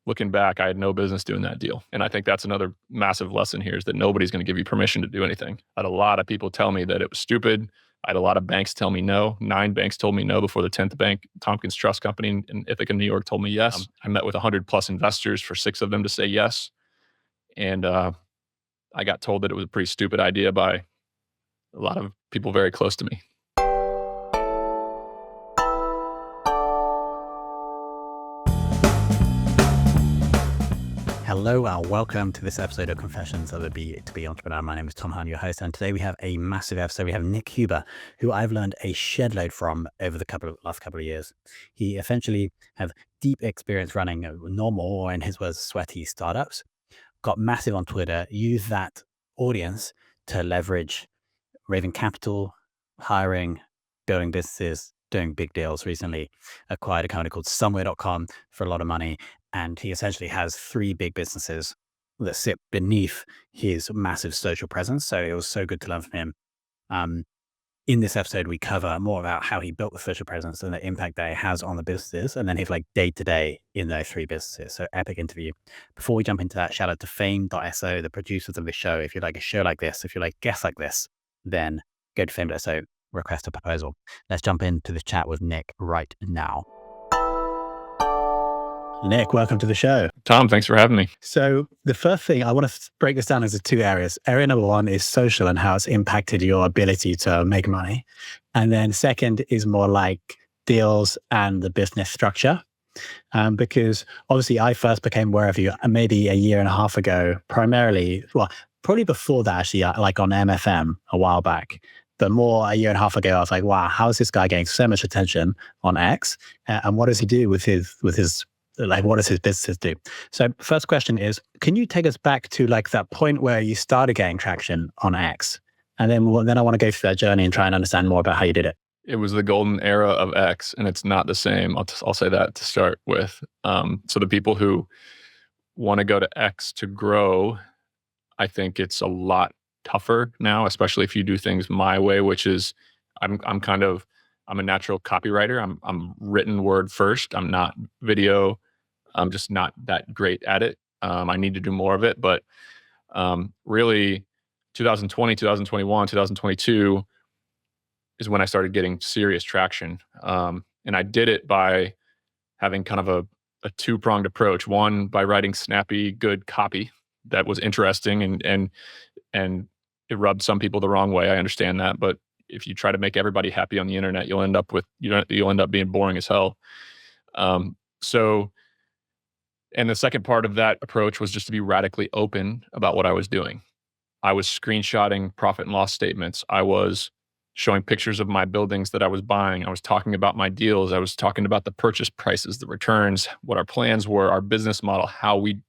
looking back, I had no business doing that deal. And I think that's another massive lesson here, is that nobody's going to give you permission to do anything. I had a lot of people tell me that it was stupid. I had a lot of banks tell me no. 9 banks told me no before the 10th bank, Tompkins Trust Company in Ithaca, New York, told me yes. I met with 100 plus investors for 6 of them to say yes. And I got told that it was a pretty stupid idea by a lot of people very close to me. Hello and welcome to this episode of Confessions of a B2B Entrepreneur. My name is Tom Hahn, your host, and today we have a massive episode. We have Nick Huber, who I've learned a shed load from over the last couple of years. He essentially has deep experience running normal, or in his words, sweaty startups, got massive on Twitter, used that audience to leverage raising capital, hiring, building businesses, doing big deals. Recently acquired a company called Somewhere.com for a lot of money. And he essentially has 3 big businesses that sit beneath his massive social presence. So it was so good to learn from him. In this episode, we cover more about how he built the social presence and the impact that it has on the businesses, and then his day to day in those 3 businesses. So epic interview. Before we jump into that, shout out to Fame.so, the producers of the show. If you like a show like this, if you like guests like this, then go to Fame.so, request a proposal. Let's jump into the chat with Nick right now. Nick, welcome to the show. Tom, thanks for having me. So the first thing, I want to break this down into 2 areas. Area number 1 is social and how it's impacted your ability to make money. And then second is more like deals and the business structure. Because obviously I first became aware of you maybe a year and a half ago, primarily, well, probably before that actually, like on MFM a while back. But more a year and a half ago, I was like, wow, how is this guy getting so much attention on X? And what does he do with his what does his business do? So first question is, can you take us back to like that point where you started getting traction on X? And then I want to go through that journey and try and understand more about how you did it. It was the golden era of X, and it's not the same. I'll say that to start with. So the people who want to go to X to grow, I think it's a lot tougher now, especially if you do things my way, which is I'm a natural copywriter. I'm written word first. I'm not video. I'm just not that great at it. I need to do more of it. But really, 2020, 2021, 2022 is when I started getting serious traction. And I did it by having kind of a 2-pronged approach. One, by writing snappy, good copy that was interesting and it rubbed some people the wrong way. I understand that, but if you try to make everybody happy on the internet, you'll end up being boring as hell. And the second part of that approach was just to be radically open about what I was doing. I was screenshotting profit and loss statements. I was showing pictures of my buildings that I was buying. I was talking about my deals. I was talking about the purchase prices, the returns, what our plans were, our business model, how we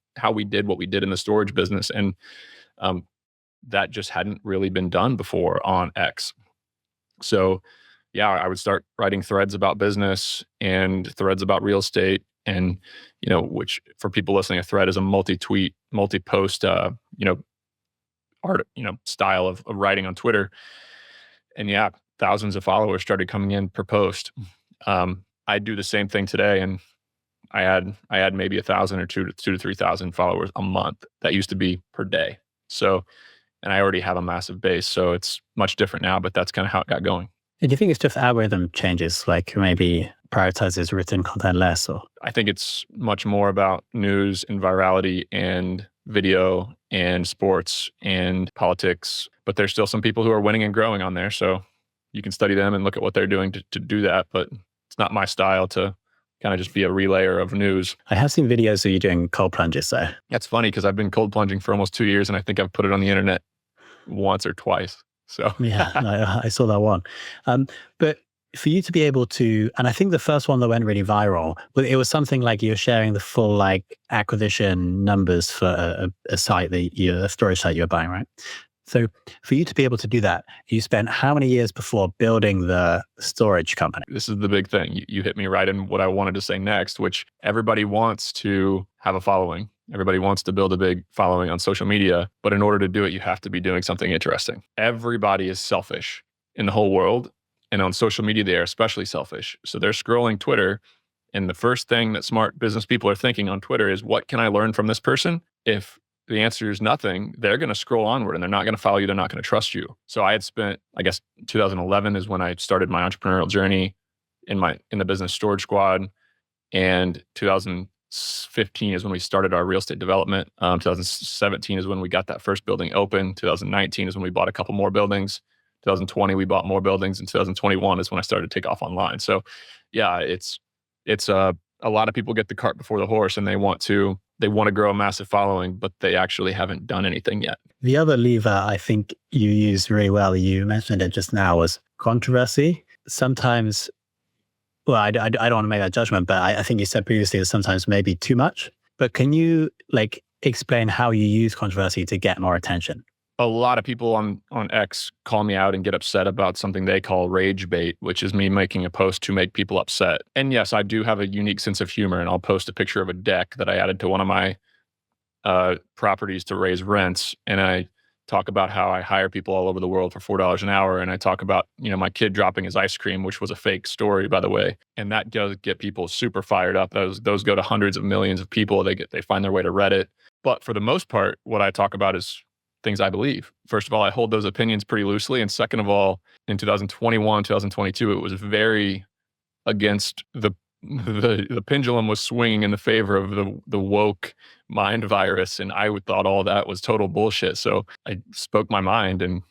did what we did in the storage business. And that just hadn't really been done before on X. So yeah, I would start writing threads about business and threads about real estate. And, which for people listening, a thread is a multi-tweet, multi-post, art, style of writing on Twitter. And yeah, thousands of followers started coming in per post. I do the same thing today. And I had maybe 1,000 or 2,000 to 3,000 followers a month. That used to be per day. So, and I already have a massive base. So it's much different now, but that's kind of how it got going. And do you think it's just algorithm changes, like maybe prioritizes written content less? Or I think it's much more about news and virality and video and sports and politics. But there's still some people who are winning and growing on there. So you can study them and look at what they're doing to do that. But it's not my style to kind of just be a relayer of news. I have seen videos of you doing cold plunges. So that's funny because I've been cold plunging for almost 2 years and I think I've put it on the internet once or twice. So yeah, I saw that one. But for you to be able to, and I think the first one that went really viral, but it was something like you're sharing the full acquisition numbers for a site a storage site you're buying, right? So for you to be able to do that, you spent how many years before building the storage company? This is the big thing. You hit me right in what I wanted to say next, which everybody wants to have a following. Everybody wants to build a big following on social media, but in order to do it, you have to be doing something interesting. Everybody is selfish in the whole world. And on social media, they are especially selfish. So they're scrolling Twitter And the first thing that smart business people are thinking on Twitter is, what can I learn from this person? If the answer is nothing, they're going to scroll onward and they're not going to follow you. They're not going to trust you. So I had spent, I guess, 2011 is when I started my entrepreneurial journey in the business Storage Squad. And 2015 is when we started our real estate development. 2017 is when we got that first building open. 2019 is when we bought a couple more buildings. 2020, we bought more buildings. And 2021 is when I started to take off online. So yeah, it's a lot of people get the cart before the horse, and they want to grow a massive following, but they actually haven't done anything yet. The other lever I think you use very well, you mentioned it just now, was controversy. Sometimes, well, I don't want to make that judgment, but I think you said previously that sometimes maybe too much. But can you explain how you use controversy to get more attention? A lot of people on X call me out and get upset about something they call rage bait, which is me making a post to make people upset. And yes, I do have a unique sense of humor, and I'll post a picture of a deck that I added to one of my properties to raise rents. And I talk about how I hire people all over the world for $4 an hour. And I talk about, my kid dropping his ice cream, which was a fake story, by the way. And that does get people super fired up. Those go to hundreds of millions of people. They find their way to Reddit. But for the most part, what I talk about is things I believe. First of all, I hold those opinions pretty loosely. And second of all, in 2021, 2022, it was very against the pendulum was swinging in the favor of the woke mind virus. And I thought all that was total bullshit. So I spoke my mind, and,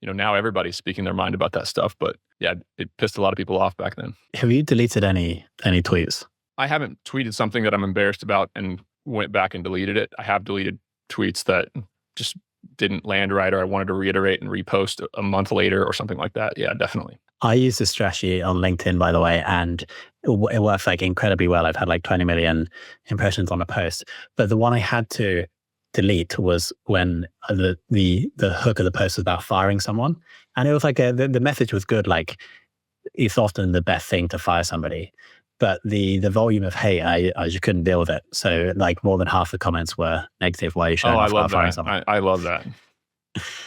now everybody's speaking their mind about that stuff. But yeah, it pissed a lot of people off back then. Have you deleted any tweets? I haven't tweeted something that I'm embarrassed about and went back and deleted it. I have deleted tweets that just didn't land right, or I wanted to reiterate and repost a month later or something like that. Yeah, definitely. I use this strategy on LinkedIn, by the way, and it works incredibly well. I've had 20 million impressions on a post, but the one I had to delete was when the hook of the post was about firing someone, and it was the message was good. It's often the best thing to fire somebody, but the volume of hate, I just couldn't deal with it. So more than half the comments were negative. Why you shouldn't firing someone? I love that.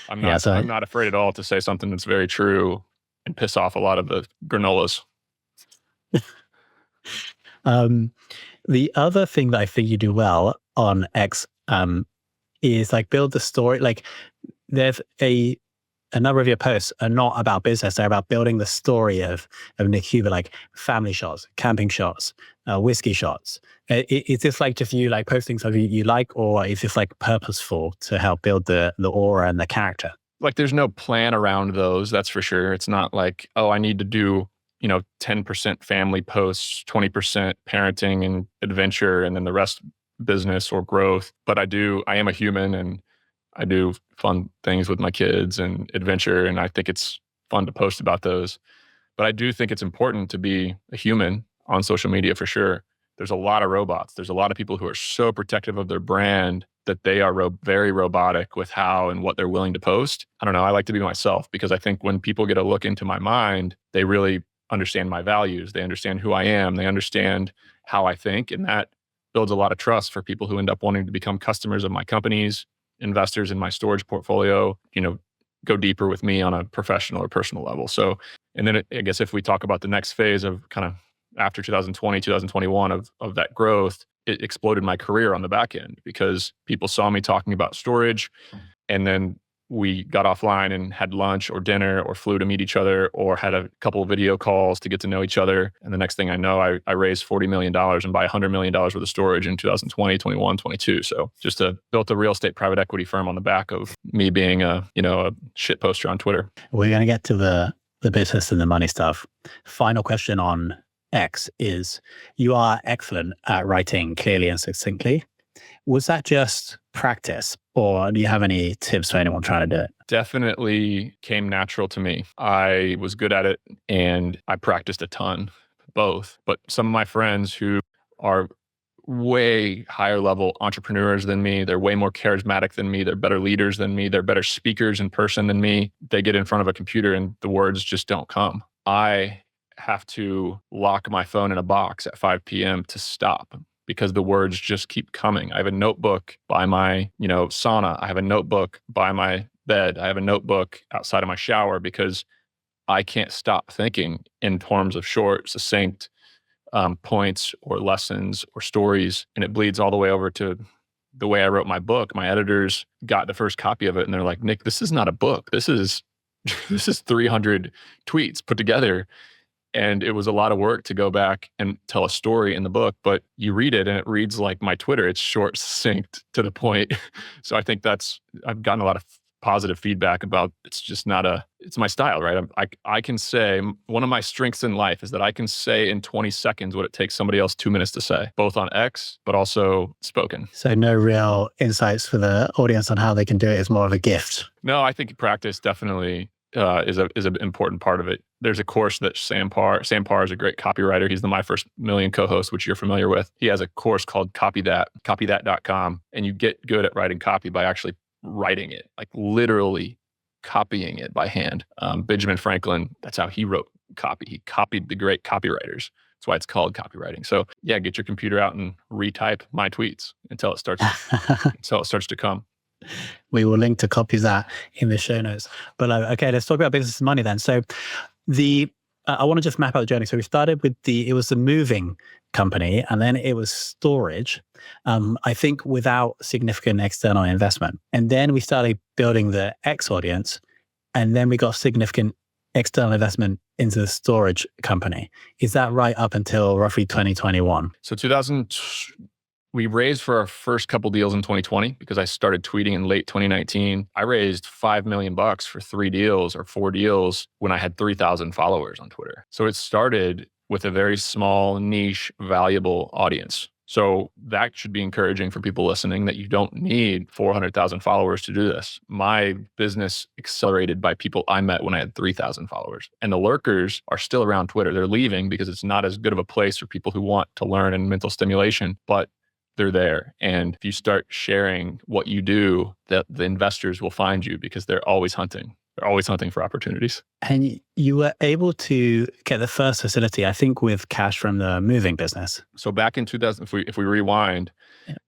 I'm not afraid at all to say something that's very true and piss off a lot of the granolas. The other thing that I think you do well on X is build the story. There's a number of your posts are not about business; they're about building the story of Nick Huber, family shots, camping shots, whiskey shots. Is this just you posting something you like, or is this purposeful to help build the aura and the character? There's no plan around those, that's for sure. It's not I need to do 10% family posts, 20% parenting and adventure, and then the rest business or growth. But I am a human, and I do fun things with my kids and adventure, and I think it's fun to post about those. But I do think it's important to be a human on social media, for sure. There's a lot of robots. There's a lot of people who are so protective of their brand that they are very robotic with how and what they're willing to post. I don't know. I like to be myself, because I think when people get a look into my mind, they really understand my values. They understand who I am. They understand how I think. And that builds a lot of trust for people who end up wanting to become customers of my companies, investors in my storage portfolio, go deeper with me on a professional or personal level. So, and then I guess if we talk about the next phase of kind of after 2020, 2021 of that growth, it exploded my career on the back end, because people saw me talking about storage, and then we got offline and had lunch or dinner or flew to meet each other or had a couple of video calls to get to know each other. And the next thing I know, I raised $40 million and buy $100 million worth of storage in 2020, 21, 22. So just built a real estate private equity firm on the back of me being a shit poster on Twitter. We're going to get to the business and the money stuff. Final question on X is, you are excellent at writing clearly and succinctly. Was that just practice, or do you have any tips for anyone trying to do it? Definitely came natural to me. I was good at it, and I practiced a ton, both. But some of my friends who are way higher level entrepreneurs than me, they're way more charismatic than me, they're better leaders than me, they're better speakers in person than me. They get in front of a computer and the words just don't come. I have to lock my phone in a box at 5 p.m. to stop, because the words just keep coming. I have a notebook by my, sauna. I have a notebook by my bed. I have a notebook outside of my shower, because I can't stop thinking in terms of short, succinct, points or lessons or stories, and it bleeds all the way over to the way I wrote my book. My editors got the first copy of it and they're like, Nick, this is not a book. This is 300 tweets put together. And it was a lot of work to go back and tell a story in the book, but you read it and it reads like my Twitter. It's short, succinct, to the point. So I think I've gotten a lot of positive feedback about it's my style, right? I can say, one of my strengths in life is that I can say in 20 seconds what it takes somebody else 2 minutes to say, both on X, but also spoken. So no real insights for the audience on how they can do it. It's more of a gift. No, I think practice definitely is an important part of it. There's a course that Sam Parr is a great copywriter. He's the My First Million co-host, which you're familiar with. He has a course called Copy That, copythat.com. And you get good at writing copy by actually writing it, like literally copying it by hand. Benjamin Franklin, that's how he wrote copy. He copied the great copywriters. That's why it's called copywriting. So yeah, get your computer out and retype my tweets until it starts to come. We will link to copies that in the show notes. But okay, let's talk about business and money then. So I want to just map out the journey. So we started with it was the moving company, and then it was storage, I think without significant external investment. And then we started building the X audience, and then we got significant external investment into the storage company. Is that right up until roughly 2021? So we raised for our first couple deals in 2020 because I started tweeting in late 2019. I raised $5 million for 3 deals or 4 deals when I had 3,000 followers on Twitter. So it started with a very small, niche, valuable audience. So that should be encouraging for people listening, that you don't need 400,000 followers to do this. My business accelerated by people I met when I had 3,000 followers. And the lurkers are still around Twitter. They're leaving because it's not as good of a place for people who want to learn and mental stimulation, but they're there. And if you start sharing what you do, the investors will find you because they're always hunting. They're always hunting for opportunities. And you were able to get the first facility, I think, with cash from the moving business. So back in 2000, if we rewind,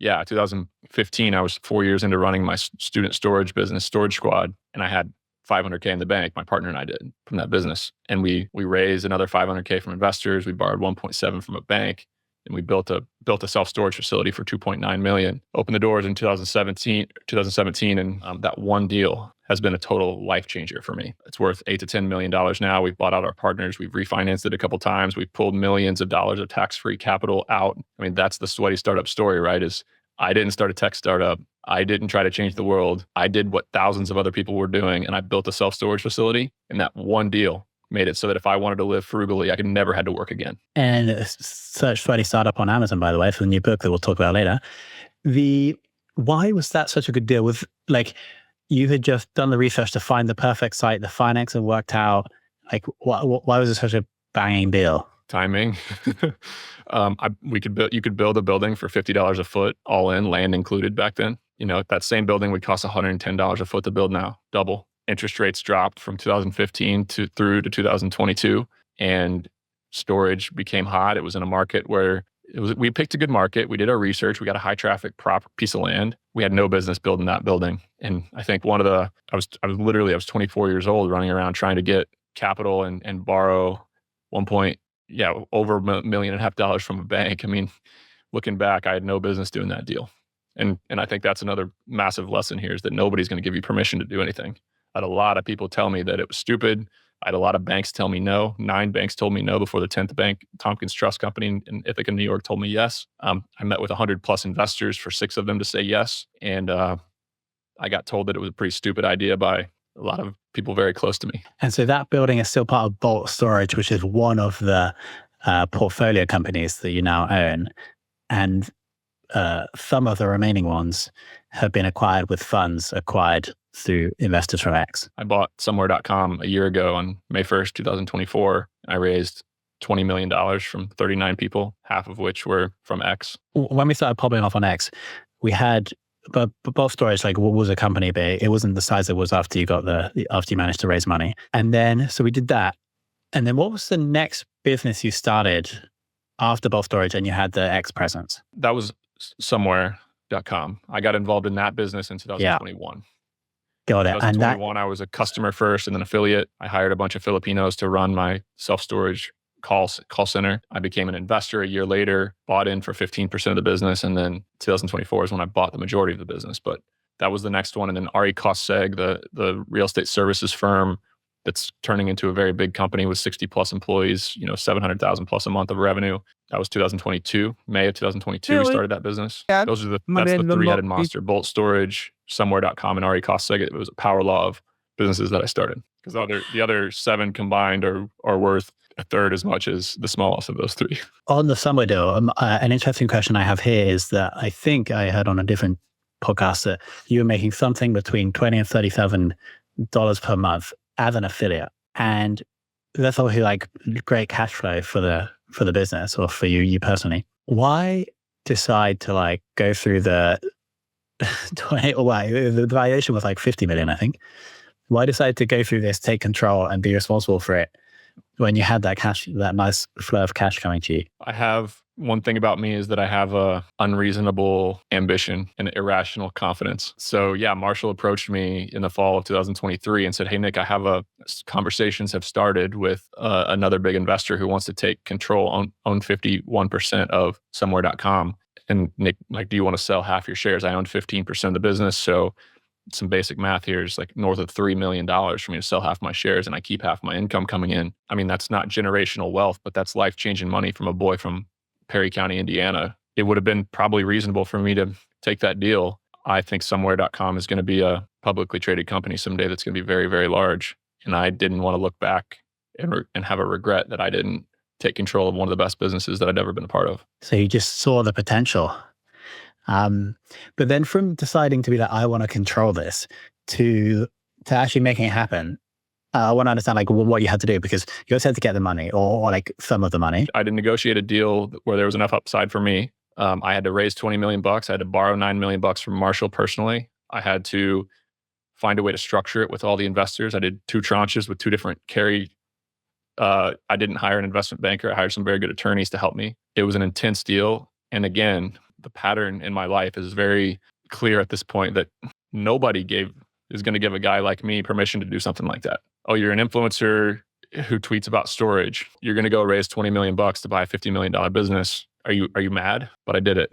2015, I was 4 years into running my student storage business, Storage Squad, and I had $500K in the bank. My partner and I did from that business. And we raised another $500K from investors. We borrowed 1.7 from a bank. And we built a self-storage facility for $2.9 million. Opened the doors in 2017, and that one deal has been a total life changer for me. It's worth $8 to $10 million now. We've bought out our partners. We've refinanced it a couple times. We've pulled millions of dollars of tax-free capital out. I mean, that's the sweaty startup story, right? Is I didn't start a tech startup. I didn't try to change the world. I did what thousands of other people were doing, and I built a self-storage facility. And that one deal made it so that if I wanted to live frugally, I could never had to work again. And search Sweaty Startup on Amazon, by the way, for the new book that we'll talk about later. Why was that such a good deal? With you had just done the research to find the perfect site, the finance had worked out. Why was it such a banging deal? Timing. You could build a building for $50 a foot, all in, land included back then. That same building would cost $110 a foot to build now, double. Interest rates dropped from 2015 through to 2022, and storage became hot. It was in a market where we picked a good market. We did our research. We got a high traffic proper piece of land. We had no business building that building. And I think I was 24 years old running around trying to get capital and borrow over $1.5 million from a bank. I mean, looking back, I had no business doing that deal. And I think that's another massive lesson here, is that nobody's going to give you permission to do anything. I had a lot of people tell me that it was stupid. I had a lot of banks tell me no. 9 banks told me no before the 10th bank, Tompkins Trust Company in Ithaca, New York, told me yes. I met with 100 plus investors for 6 of them to say yes. And I got told that it was a pretty stupid idea by a lot of people very close to me. And so that building is still part of Bolt Storage, which is one of the portfolio companies that you now own. And some of the remaining ones have been acquired with funds acquired through investors from X. I bought somewhere.com a year ago on May 1st, 2024. I raised $20 million from 39 people, half of which were from X. When we started popping off on X, we had Bolt Storage, what was a company, but it wasn't the size it was after you managed to raise money. And then, so we did that. And then what was the next business you started after Bolt Storage and you had the X presence? That was somewhere.com. I got involved in that business in 2021. Yeah. Got it. In 2021, I was a customer first and then affiliate. I hired a bunch of Filipinos to run my self-storage call center. I became an investor a year later, bought in for 15% of the business. And then 2024 is when I bought the majority of the business. But that was the next one. And then RE Costseg, the real estate services firm that's turning into a very big company with 60 plus employees, 700,000 plus a month of revenue. That was 2022, May of 2022, we started that business. Yeah. That's the three-headed monster: Bolt Storage, Somewhere.com, and RE Costseg. It was a power law of businesses that I started. Because the other 7 combined are worth a third as much as the smallest of those 3. On the Somewhere deal, an interesting question I have here is that I think I heard on a different podcast that you were making something between $20,000 and $30,000 per month as an affiliate. And that's obviously like great cash flow for the business or for you personally. Why decide to like go through the 20, or why the valuation was like 50 million, I think. Why decide to go through this, take control and be responsible for it when you had that cash, that nice flow of cash coming to you? I have one thing about me is that I have a unreasonable ambition and irrational confidence. So yeah, Marshall approached me in the fall of 2023 and said, "Hey, Nick, conversations have started with another big investor who wants to take control, own 51% of Somewhere.com. And Nick, like, do you want to sell half your shares? I own 15% of the business. So some basic math here is like north of $3 million for me to sell half my shares, and I keep half my income coming in. I mean, that's not generational wealth, but that's life-changing money from a boy from Perry County, Indiana. It would have been probably reasonable for me to take that deal. I think Somewhere.com is going to be a publicly traded company someday that's going to be very, very large. And I didn't want to look back and have a regret that I didn't take control of one of the best businesses that I'd ever been a part of. So you just saw the potential. But then from deciding to be like, I want to control this, to actually making it happen, I want to understand like what you had to do, because you also had to get the money or like some of the money. I did negotiate a deal where there was enough upside for me. I had to raise $20 million. I had to borrow $9 million from Marshall personally. I had to find a way to structure it with all the investors. I did 2 tranches with 2 different carry. I didn't hire an investment banker. I hired some very good attorneys to help me. It was an intense deal. And again, the pattern in my life is very clear at this point that nobody is going to give a guy like me permission to do something like that. Oh, you're an influencer who tweets about storage. You're going to go raise $20 million to buy a $50 million business. Are you mad? But I did it.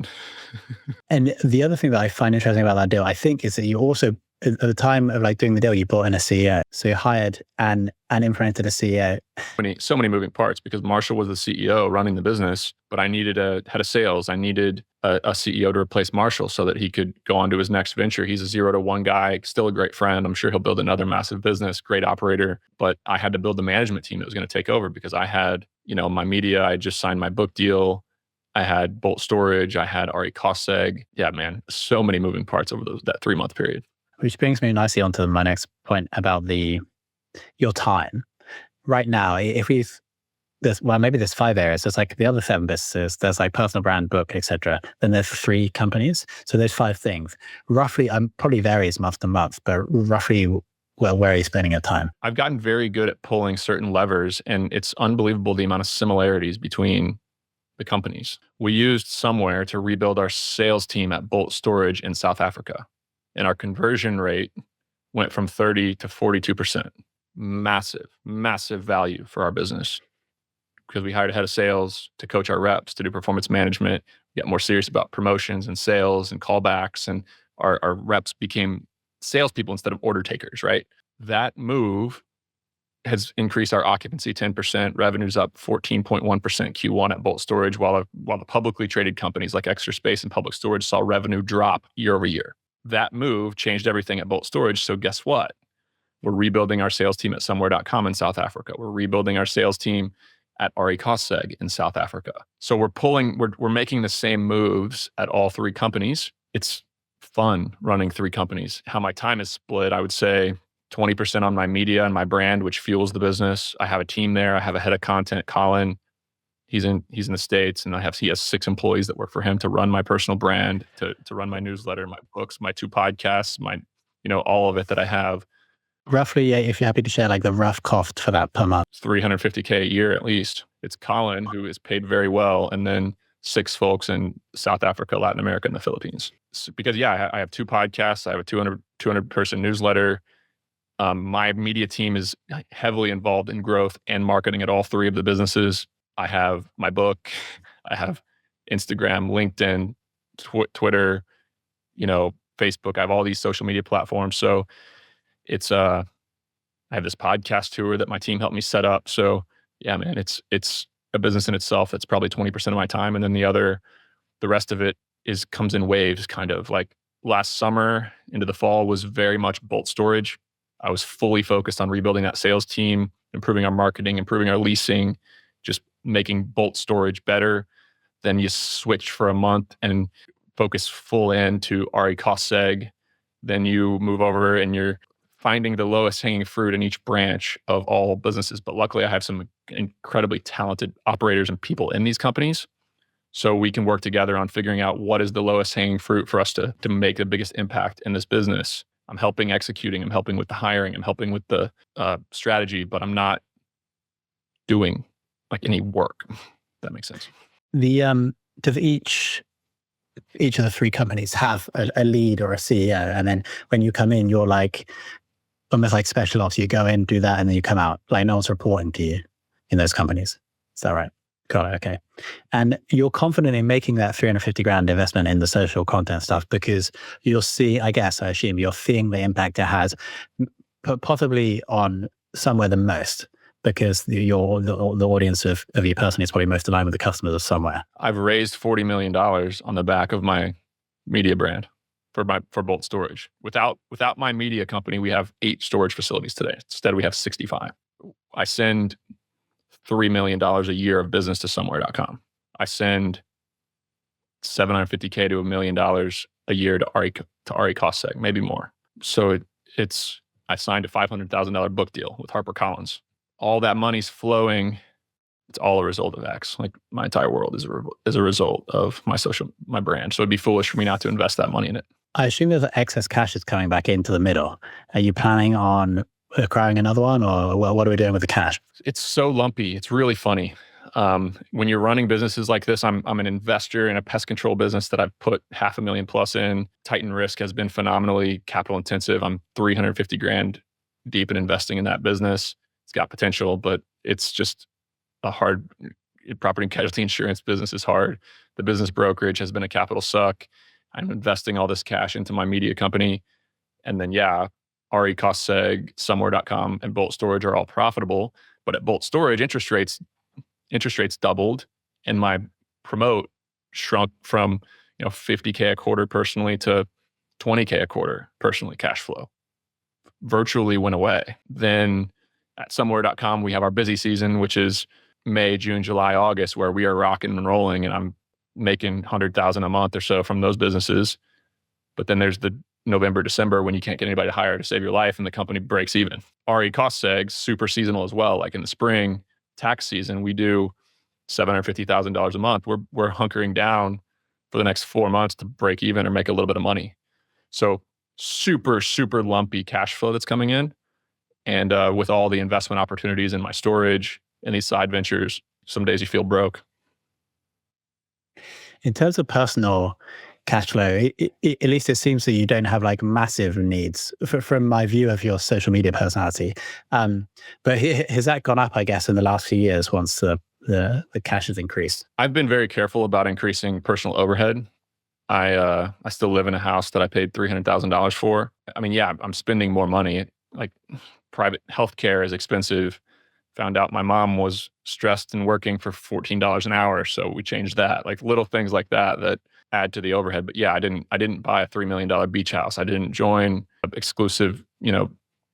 And the other thing that I find interesting about that deal, I think, is that you also, at the time of like doing the deal, you brought in a CEO. So you hired and implemented a CEO. So many moving parts, because Marshall was the CEO running the business, but I needed a head of sales. I needed a CEO to replace Marshall so that he could go on to his next venture. He's a 0 to 1 guy, still a great friend. I'm sure he'll build another massive business, great operator. But I had to build the management team that was going to take over, because I had, my media. I just signed my book deal. I had Bolt Storage. I had RE Costseg. Yeah, man, so many moving parts over that 3-month period. Which brings me nicely onto my next point about your time. Right now, maybe there's 5 areas. There's like the other 7 businesses. There's like personal brand, book, etc. Then there's 3 companies. So there's 5 things. Roughly, probably varies month to month, but roughly, where are you spending your time? I've gotten very good at pulling certain levers, and it's unbelievable the amount of similarities between the companies. We used Somewhere to rebuild our sales team at Bolt Storage in South Africa. And our conversion rate went from 30 to 42%. Massive, massive value for our business, because we hired a head of sales to coach our reps, to do performance management, get more serious about promotions and sales and callbacks. And our reps became salespeople instead of order takers, right? That move has increased our occupancy 10%, revenues up 14.1% Q1 at Bolt Storage, while the publicly traded companies like Extra Space and Public Storage saw revenue drop year over year. That move changed everything at Bolt Storage. So guess what? We're rebuilding our sales team at Somewhere.com in South Africa. We're rebuilding our sales team at RE Costseg in South Africa. So we're making the same moves at all 3 companies. It's fun running 3 companies. How my time is split, I would say 20% on my media and my brand, which fuels the business. I have a team there. I have a head of content, Colin. He's in the States, and he has 6 employees that work for him to run my personal brand, to run my newsletter, my books, my 2 podcasts, all of it that I have. Roughly, if you're happy to share like the rough cost for that per month. It's $350K a year at least. It's Colin, who is paid very well, and then 6 folks in South Africa, Latin America, and the Philippines. So, because I have 2 podcasts. I have a 200 person newsletter. My media team is heavily involved in growth and marketing at all 3 of the businesses. I have my book, I have Instagram, LinkedIn, Twitter, Facebook. I have all these social media platforms. So it's I have this podcast tour that my team helped me set up. So yeah, man, it's a business in itself. That's probably 20% of my time. And then the rest of it comes in waves, kind of like last summer into the fall was very much Bolt Storage. I was fully focused on rebuilding that sales team, improving our marketing, improving our leasing, just making Bolt Storage better. Then you switch for a month and focus full into RE Cost Seg. Then you move over and you're finding the lowest hanging fruit in each branch of all businesses. But luckily, I have some incredibly talented operators and people in these companies. So we can work together on figuring out what is the lowest hanging fruit for us to make the biggest impact in this business. I'm helping executing, I'm helping with the hiring, I'm helping with the strategy, but I'm not doing like any work. If that makes sense. Does each of the three companies have a lead or a CEO? And then when you come in, you're like almost like special ops. You go in, do that, and then you come out. Like no one's reporting to you in those companies. Is that right? Got it. Okay. And you're confident in making that 350 grand investment in the social content stuff because you'll see, I assume you're seeing the impact it has possibly on somewhere the most because the audience of you personally is probably most aligned with the customers of somewhere. I've raised $40 million on the back of my media brand for Bolt Storage. Without my media company, we have 8 storage facilities today. Instead, we have 65. I send $3 million a year of business to somewhere.com. I send $750K to $1 million a year to RE Cost Seg, maybe more. So I signed a $500,000 book deal with HarperCollins. All that money's flowing. It's all a result of X. Like my entire world is a result of my brand. So it'd be foolish for me not to invest that money in it. I assume there's excess cash is coming back into the middle. Are you planning on acquiring another one, or what are we doing with the cash? It's so lumpy. It's really funny. When you're running businesses like this, I'm an investor in a pest control business that I've put $500,000 plus in. Titan Risk has been phenomenally capital intensive. I'm 350 grand deep in investing in that business. It's got potential, but it's just a hard property and casualty insurance business is hard. The business brokerage has been a capital suck. I'm investing all this cash into my media company. And then, RE Cost Seg, somewhere.com, and Bolt Storage are all profitable. But at Bolt Storage, interest rates doubled, and my promote shrunk from $50K a quarter personally to $20K a quarter personally. Cash flow virtually went away. Then at somewhere.com, we have our busy season, which is May, June, July, August, where we are rocking and rolling, and I'm making $100,000 a month or so from those businesses. But then there's the November, December when you can't get anybody to hire to save your life and the company breaks even. RE Cost Seg, super seasonal as well. Like in the spring tax season, we do $750,000 a month. We're hunkering down for the next 4 months to break even or make a little bit of money. So super, super lumpy cash flow that's coming in. And with all the investment opportunities in my storage and these side ventures, some days you feel broke. In terms of personal cash flow, at least it seems that you don't have like massive needs from my view of your social media personality. But has that gone up, I guess, in the last few years once the cash has increased? I've been very careful about increasing personal overhead. I still live in a house that I paid $300,000 for. I mean, I'm spending more money. Like private healthcare is expensive. Found out my mom was stressed and working for $14 an hour, so we changed that. Like little things like that add to the overhead. But I didn't buy a $3 million beach house. I didn't join an exclusive,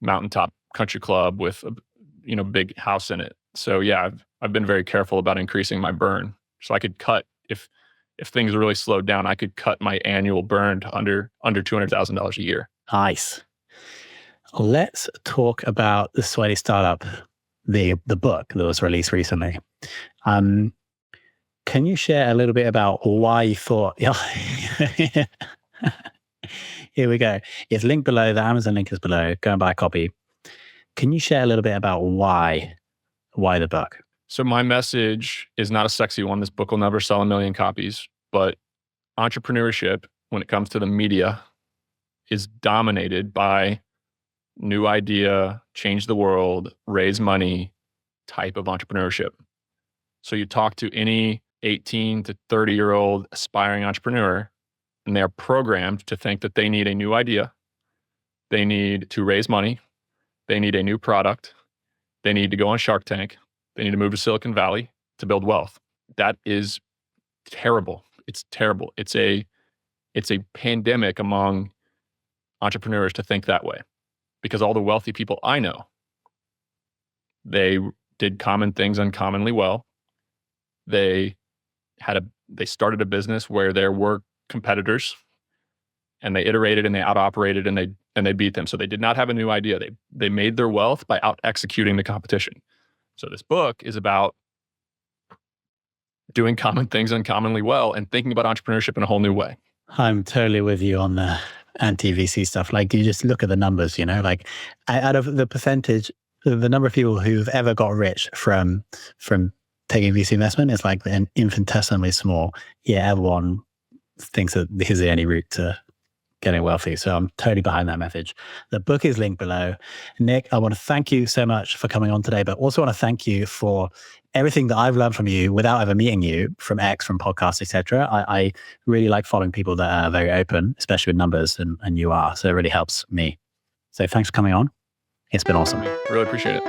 mountaintop country club with a big house in it. So I've been very careful about increasing my burn. So I could cut if things really slowed down, I could cut my annual burn to under $200,000 a year. Nice. Let's talk about the Sweaty Startup, the book that was released recently. Can you share a little bit about why you thought? Here we go. It's linked below. The Amazon link is below. Go and buy a copy. Can you share a little bit about why the book? So my message is not a sexy one. This book will never sell 1 million copies, but entrepreneurship, when it comes to the media, is dominated by new idea, change the world, raise money type of entrepreneurship. So you talk to any 18 to 30-year-old aspiring entrepreneur, and they're programmed to think that they need a new idea, they need to raise money, they need a new product, they need to go on Shark Tank, they need to move to Silicon Valley to build wealth. That is terrible. It's terrible. It's a pandemic among entrepreneurs to think that way, because all the wealthy people I know, they did common things uncommonly well. They started a business where there were competitors, and they iterated and they out-operated and they beat them. So they did not have a new idea. They made their wealth by out-executing the competition. So this book is about doing common things uncommonly well and thinking about entrepreneurship in a whole new way. I'm totally with you on the anti-VC stuff. Like, you just look at the numbers, like out of the percentage, the number of people who've ever got rich from taking VC investment is like an infinitesimally small. Yeah, everyone thinks that this is the only route to getting wealthy. So I'm totally behind that message. The book is linked below. Nick, I want to thank you so much for coming on today, but also want to thank you for everything that I've learned from you without ever meeting you, from X, from podcasts, etc. I really like following people that are very open, especially with numbers, and you are. So it really helps me. So thanks for coming on. It's been awesome. Really appreciate it.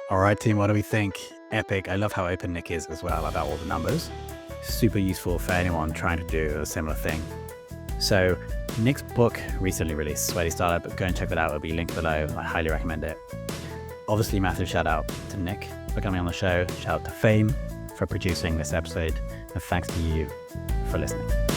All right, team, what do we think? Epic. I love how open Nick is as well about all the numbers. Super useful for anyone trying to do a similar thing. So Nick's book recently released, Sweaty Startup. Go and check that out. It'll be linked below. I highly recommend it. Obviously, massive shout out to Nick for coming on the show. Shout out to Fame for producing this episode. And thanks to you for listening.